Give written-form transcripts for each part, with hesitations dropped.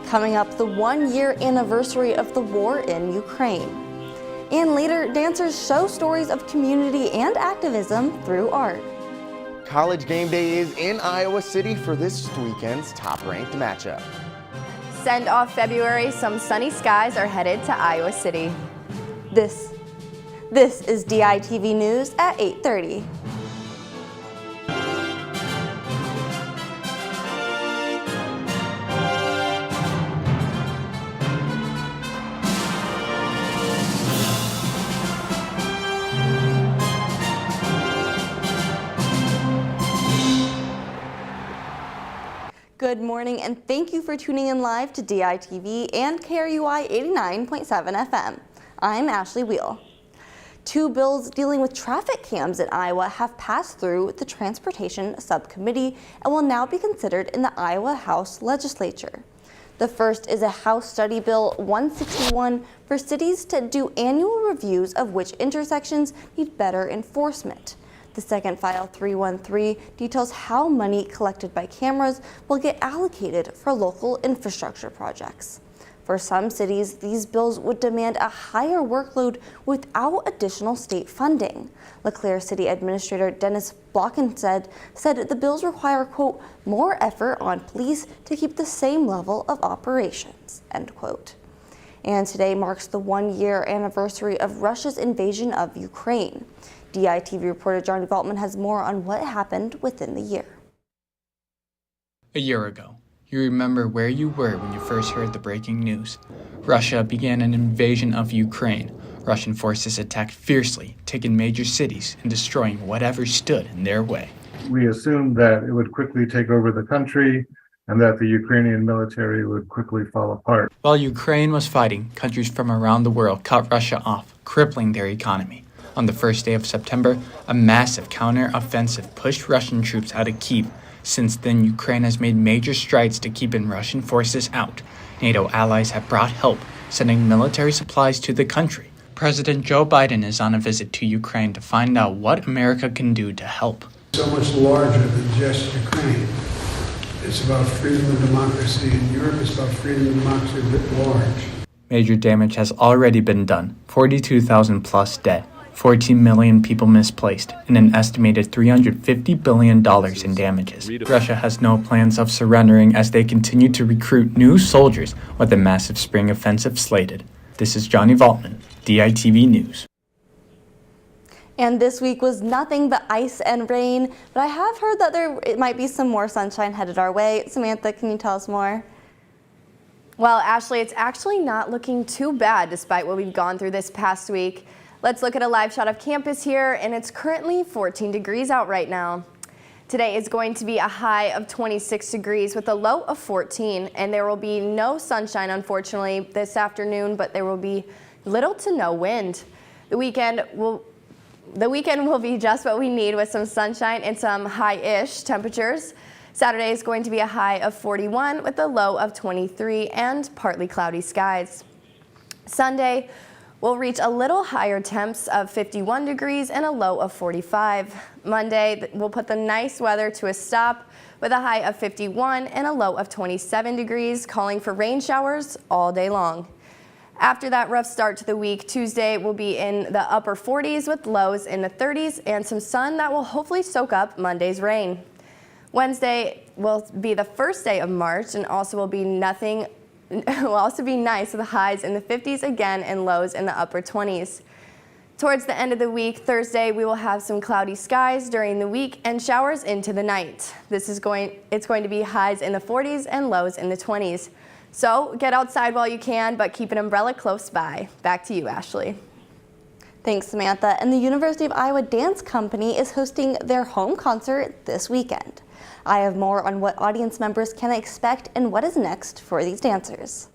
Coming up, the 1-year anniversary of the war in Ukraine. And later, dancers show stories of community and activism through art. College game day is in Iowa City for this weekend's top-ranked matchup. Send off February, some sunny skies are headed to Iowa City. This is DITV News at 8:30. Good morning and thank you for tuning in live to DITV and KRUI 89.7 FM. I'm Ashley Weil. 2 bills dealing with traffic cams in Iowa have passed through the Transportation Subcommittee and will now be considered in the Iowa House Legislature. The first is a House Study Bill 161 for cities to do annual reviews of which intersections need better enforcement. The second, File 313, details how money collected by cameras will get allocated for local infrastructure projects. For some cities, these bills would demand a higher workload without additional state funding. LeClaire City Administrator Dennis Blocken said the bills require, quote, more effort on police to keep the same level of operations, end quote. And today marks the 1-year anniversary of Russia's invasion of Ukraine. DITV reporter Johnny Valtman has more on what happened within the year. A year ago, you remember where you were when you first heard the breaking news. Russia began an invasion of Ukraine. Russian forces attacked fiercely, taking major cities and destroying whatever stood in their way. We assumed that it would quickly take over the country and that the Ukrainian military would quickly fall apart. While Ukraine was fighting, countries from around the world cut Russia off, crippling their economy. On the first day of September, a massive counter-offensive pushed Russian troops out of Kyiv. Since then, Ukraine has made major strides to keeping Russian forces out. NATO allies have brought help, sending military supplies to the country. President Joe Biden is on a visit to Ukraine to find out what America can do to help. So much larger than just Ukraine. It's about freedom and democracy in Europe. It's about freedom and democracy writ large. Major damage has already been done. 42,000 plus dead. 14 million people misplaced, and an estimated $350 billion in damages. Russia has no plans of surrendering as they continue to recruit new soldiers with a massive spring offensive slated. This is Johnny Valtman, DITV News. And this week was nothing but ice and rain, but I have heard that it might be some more sunshine headed our way. Samantha, can you tell us more? Well, Ashley, it's actually not looking too bad despite what we've gone through this past week. Let's look at a live shot of campus here, and it's currently 14 degrees out right now. Today is going to be a high of 26 degrees with a low of 14, and there will be no sunshine, unfortunately, this afternoon, but there will be little to no wind. The weekend will be just what we need with some sunshine and some high-ish temperatures. Saturday is going to be a high of 41 with a low of 23 and partly cloudy skies. Sunday, we'll reach a little higher temps of 51 degrees and a low of 45. Monday, we'll put the nice weather to a stop with a high of 51 and a low of 27 degrees, calling for rain showers all day long. After that rough start to the week, Tuesday will be in the upper 40s with lows in the 30s and some sun that will hopefully soak up Monday's rain. Wednesday will be the first day of March and also will be nice with highs in the 50s again and lows in the upper 20s. Towards the end of the week, Thursday, we will have some cloudy skies during the week and showers into the night. It's going to be highs in the 40s and lows in the 20s. So get outside while you can, but keep an umbrella close by. Back to you, Ashley. Thanks, Samantha. And the University of Iowa Dance Company is hosting their home concert this weekend. I have more on what audience members can expect and what is next for these dancers.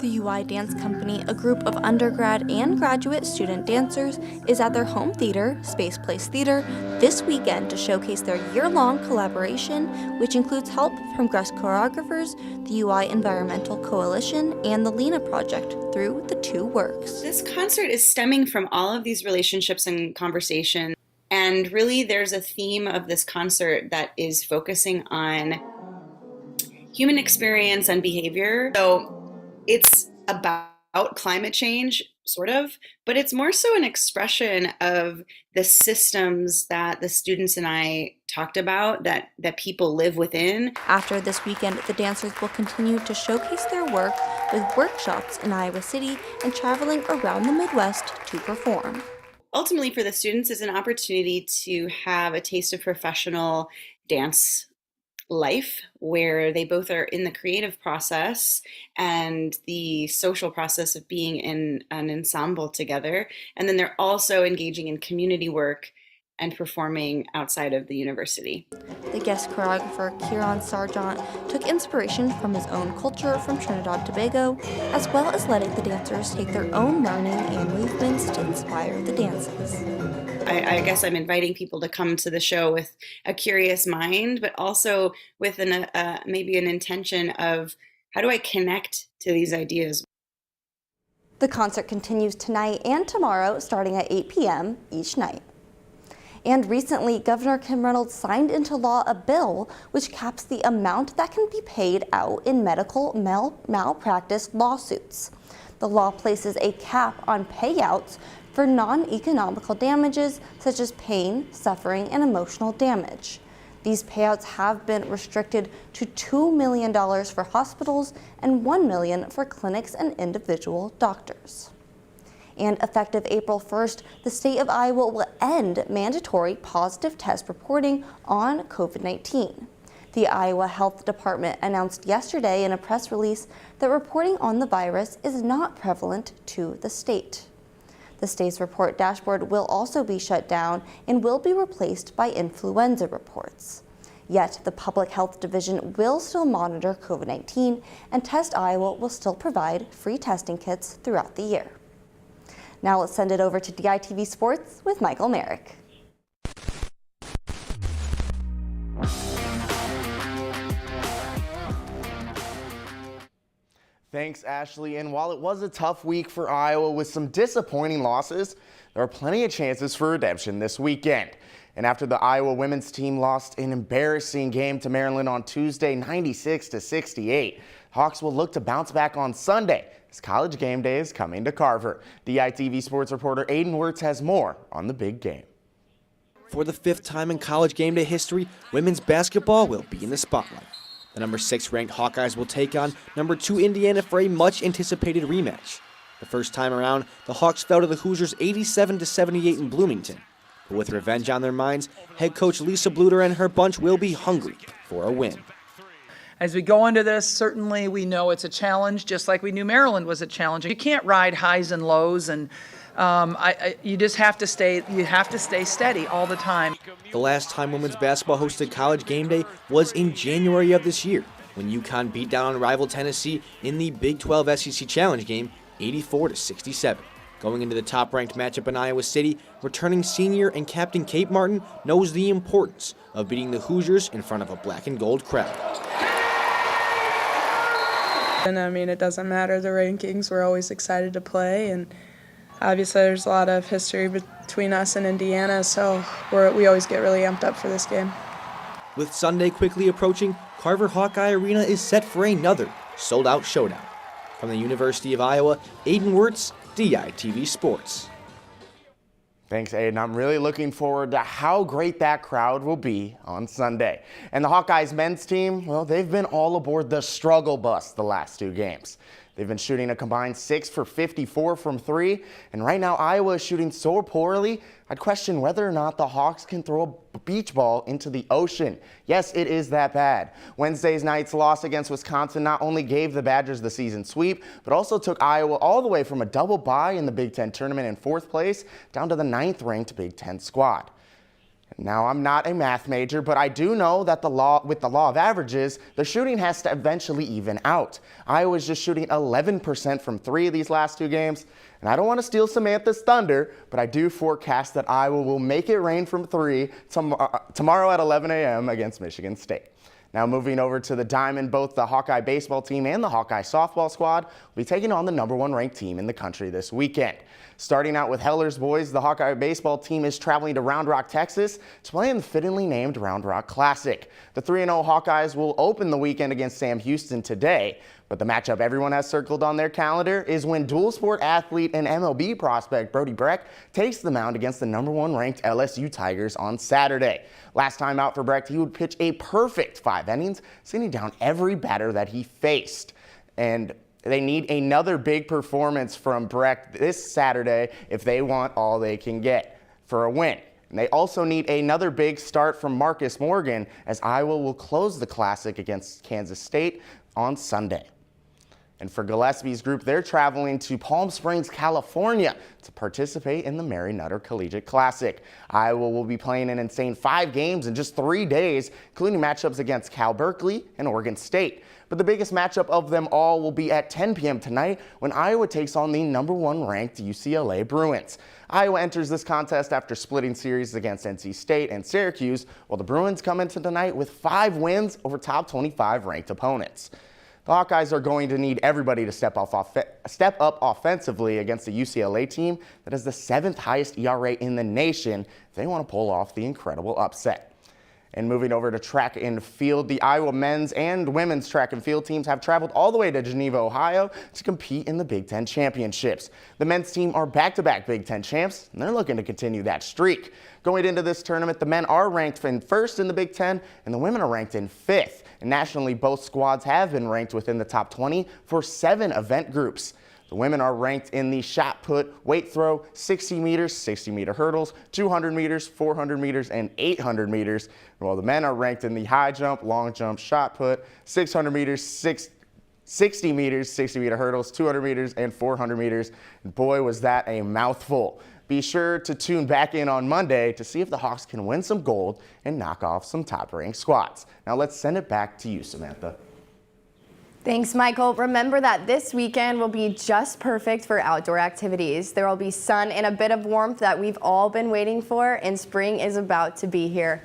The UI Dance Company, a group of undergrad and graduate student dancers, is at their home theater, Space Place Theater, this weekend to showcase their year-long collaboration, which includes help from guest choreographers, the UI Environmental Coalition, and the Lena Project through the two works. This concert is stemming from all of these relationships and conversations, and really there's a theme of this concert that is focusing on human experience and behavior. So it's about climate change, sort of, but it's more so an expression of the systems that the students and I talked about that people live within. After this weekend, the dancers will continue to showcase their work with workshops in Iowa City and traveling around the Midwest to perform. Ultimately, for the students, is an opportunity to have a taste of professional dance life where they both are in the creative process and the social process of being in an ensemble together. And then they're also engaging in community work and performing outside of the university. The guest choreographer, Kieran Sargent, took inspiration from his own culture from Trinidad and Tobago, as well as letting the dancers take their own learning and movements to inspire the dances. I guess I'm inviting people to come to the show with a curious mind, but also with maybe an intention of how do I connect to these ideas? The concert continues tonight and tomorrow, starting at 8 p.m. each night. And recently, Governor Kim Reynolds signed into law a bill which caps the amount that can be paid out in medical malpractice lawsuits. The law places a cap on payouts for non-economical damages such as pain, suffering, and emotional damage. These payouts have been restricted to $2 million for hospitals and $1 million for clinics and individual doctors. And effective April 1st, the state of Iowa will end mandatory positive test reporting on COVID-19. The Iowa Health Department announced yesterday in a press release that reporting on the virus is not prevalent to the state. The state's report dashboard will also be shut down and will be replaced by influenza reports. Yet the Public Health Division will still monitor COVID-19, and Test Iowa will still provide free testing kits throughout the year. Now let's send it over to DITV Sports with Michael Merrick. Thanks, Ashley. And while it was a tough week for Iowa with some disappointing losses, there are plenty of chances for redemption this weekend. And after the Iowa women's team lost an embarrassing game to Maryland on Tuesday, 96-68, Hawks will look to bounce back on Sunday as College Game Day is coming to Carver. DITV sports reporter Aiden Wirtz has more on the big game. For the 5th time in College Game Day history, women's basketball will be in the spotlight. The number 6 ranked Hawkeyes will take on number 2 Indiana for a much anticipated rematch. The first time around, the Hawks fell to the Hoosiers 87-78 in Bloomington. But with revenge on their minds, head coach Lisa Bluter and her bunch will be hungry for a win. As we go into this, certainly we know it's a challenge, just like we knew Maryland was a challenge. You can't ride highs and lows, and you just have to stay steady all the time. The last time women's basketball hosted College Game Day was in January of this year, when UConn beat down on rival Tennessee in the Big 12 SEC Challenge game, 84-67. Going into the top-ranked matchup in Iowa City, returning senior and captain Kate Martin knows the importance of beating the Hoosiers in front of a black and gold crowd. And I mean, it doesn't matter the rankings. We're always excited to play, and obviously there's a lot of history between us and Indiana, so we always get really amped up for this game. With Sunday quickly approaching, Carver Hawkeye Arena is set for another sold-out showdown. From the University of Iowa, Aiden Wirtz, DITV Sports. Thanks, Aiden. I'm really looking forward to how great that crowd will be on Sunday. And the Hawkeyes men's team, well, they've been all aboard the struggle bus the last 2 games. They've been shooting a combined 6 for 54 from 3, and right now Iowa is shooting so poorly, I'd question whether or not the Hawks can throw a beach ball into the ocean. Yes, it is that bad. Wednesday's night's loss against Wisconsin not only gave the Badgers the season sweep, but also took Iowa all the way from a double bye in the Big Ten tournament in 4th place down to the 9th-ranked Big Ten squad. Now, I'm not a math major, but I do know that with the law of averages, the shooting has to eventually even out. Iowa's just shooting 11% from 3 of these last 2 games. And I don't want to steal Samantha's thunder, but I do forecast that Iowa will make it rain from 3 tomorrow at 11 a.m. against Michigan State. Now moving over to the Diamond, both the Hawkeye baseball team and the Hawkeye softball squad will be taking on the #1 ranked team in the country this weekend. Starting out with Heller's boys, the Hawkeye baseball team is traveling to Round Rock, Texas to play in the fittingly named Round Rock Classic. The 3-0 Hawkeyes will open the weekend against Sam Houston today, but the matchup everyone has circled on their calendar is when dual sport athlete and MLB prospect Brody Breck takes the mound against the #1 ranked LSU Tigers on Saturday. Last time out for Breck, he would pitch a perfect 5 innings, sitting down every batter that he faced. And they need another big performance from Breck this Saturday if they want all they can get for a win. And they also need another big start from Marcus Morgan, as Iowa will close the Classic against Kansas State on Sunday. And for Gillespie's group, they're traveling to Palm Springs, California to participate in the Mary Nutter Collegiate Classic. Iowa will be playing an insane 5 games in just 3 days, including matchups against Cal Berkeley and Oregon State. But the biggest matchup of them all will be at 10 p.m. tonight when Iowa takes on the #1 ranked UCLA Bruins. Iowa enters this contest after splitting series against NC State and Syracuse, while the Bruins come into tonight with 5 wins over top 25 ranked opponents. The Hawkeyes are going to need everybody to step up offensively against the UCLA team that has the 7th highest ERA in the nation if they want to pull off the incredible upset. And moving over to track and field, the Iowa men's and women's track and field teams have traveled all the way to Geneva, Ohio to compete in the Big Ten championships. The men's team are back-to-back Big Ten champs, and they're looking to continue that streak. Going into this tournament, the men are ranked in 1st in the Big Ten, and the women are ranked in 5th. And nationally, both squads have been ranked within the top 20 for 7 event groups. The women are ranked in the shot put, weight throw, 60 meters, 60-meter hurdles, 200 meters, 400 meters, and 800 meters, while the men are ranked in the high jump, long jump, shot put, 600 meters, 60 meters, 60-meter hurdles, 200 meters, and 400 meters. And boy, was that a mouthful. Be sure to tune back in on Monday to see if the Hawks can win some gold and knock off some top-ranked squads. Now let's send it back to you, Samantha. Thanks, Michael. Remember that this weekend will be just perfect for outdoor activities. There will be sun and a bit of warmth that we've all been waiting for, and spring is about to be here.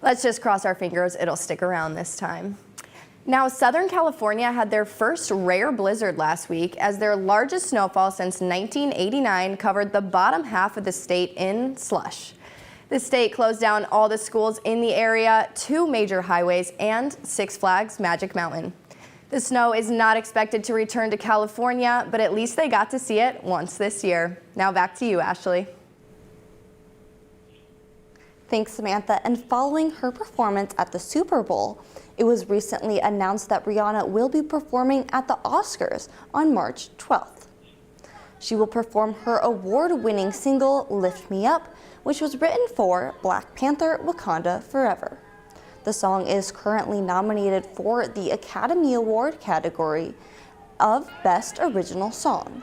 Let's just cross our fingers it'll stick around this time. Now, Southern California had their first rare blizzard last week as their largest snowfall since 1989 covered the bottom half of the state in slush. The state closed down all the schools in the area, 2 major highways, and Six Flags Magic Mountain. The snow is not expected to return to California, but at least they got to see it once this year. Now back to you, Ashley. Thanks, Samantha. And following her performance at the Super Bowl, it was recently announced that Rihanna will be performing at the Oscars on March 12th. She will perform her award-winning single, Lift Me Up, which was written for Black Panther: Wakanda Forever. The song is currently nominated for the Academy Award category of Best Original Song.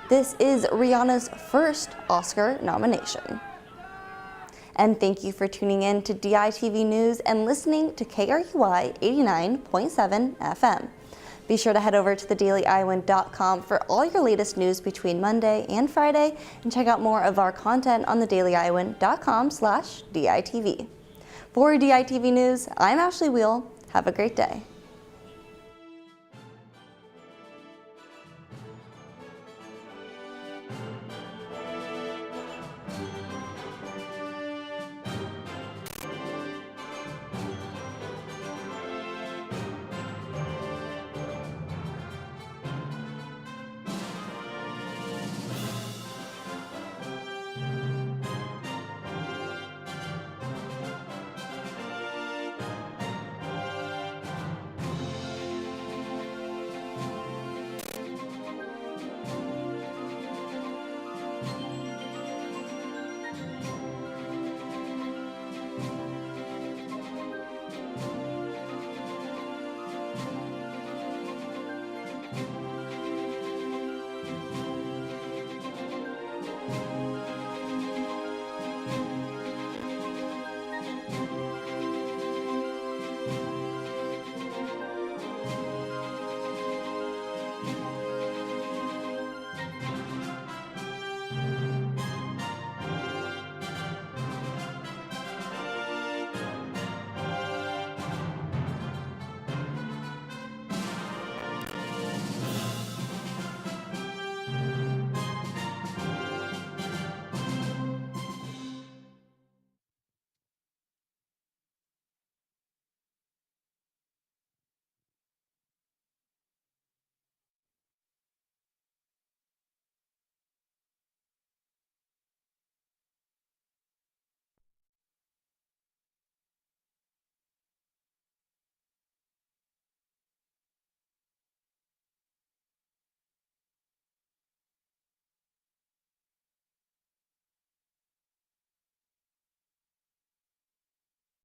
This is Rihanna's first Oscar nomination. And thank you for tuning in to DITV News and listening to KRUI 89.7 FM. Be sure to head over to thedailyiowan.com for all your latest news between Monday and Friday, and check out more of our content on thedailyiowan.com/DITV. For DITV News, I'm Ashley Weil. Have a great day.